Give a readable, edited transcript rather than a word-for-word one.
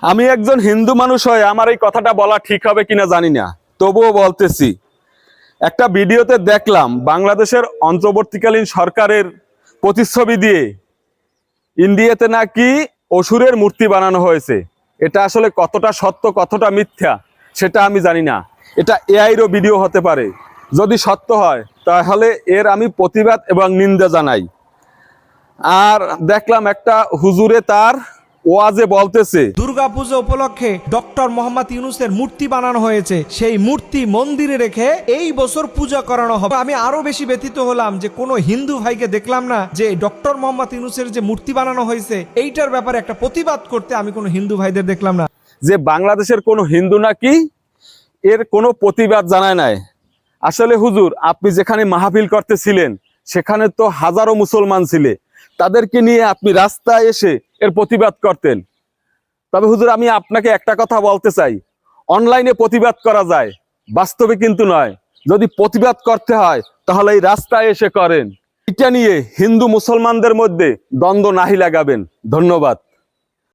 আমি একজন হিন্দু মানুষ হয়ে আমার এই কথাটা বলা ঠিক হবে কিনা জানি না, তবুও বলতেছি। একটা ভিডিওতে দেখলাম বাংলাদেশের অন্তর্বর্তীকালীন সরকারের প্রতিচ্ছবি দিয়ে ইন্ডিয়াতে নাকি অসুরের মূর্তি বানানো হয়েছে। এটা আসলে কতটা সত্য কতটা মিথ্যা সেটা আমি জানি না। এটা এআইরও ভিডিও হতে পারে। যদি সত্য হয় তাহলে এর আমি প্রতিবাদ এবং নিন্দা জানাই। আর দেখলাম একটা হুজুরে তার ওয়াজে বলতেছে দুর্গাপূজা উপলক্ষে ডক্টর মোহাম্মদ ইউনূসের মূর্তি বানানো হয়েছে, সেই মূর্তি মন্দিরে রেখে এই বছর পূজা করানো হবে। আমি আরো বেশি ব্যথিত হলাম যে কোনো হিন্দু ভাইকে দেখলাম না যে ডক্টর মোহাম্মদ ইউনূসের যে মূর্তি বানানো হয়েছে এইটার ব্যাপারে একটা প্রতিবাদ করতে। আমি কোনো হিন্দু ভাইদের দেখলাম না যে বাংলাদেশের কোনো হিন্দু নাকি এর কোনো প্রতিবাদ জানায় নাই। আসলে হুজুর, আপনি যেখানে মাহফিল করতেছিলেন সেখানে তো হাজারো মুসলমান ছিলে, তাদেরকে নিয়ে আপনি রাস্তায় এসে এর প্রতিবাদ করতেন। তবে হুজুর, আমি আপনাকে একটা কথা বলতে চাই, অনলাইনে প্রতিবাদ করা যায়, বাস্তবে কিন্তু নয়। যদি প্রতিবাদ করতে হয় তাহলে এই রাস্তায় এসে করেন। এটা নিয়ে হিন্দু মুসলমানদের মধ্যে দ্বন্দ্ব নাহি লাগাবেন। ধন্যবাদ।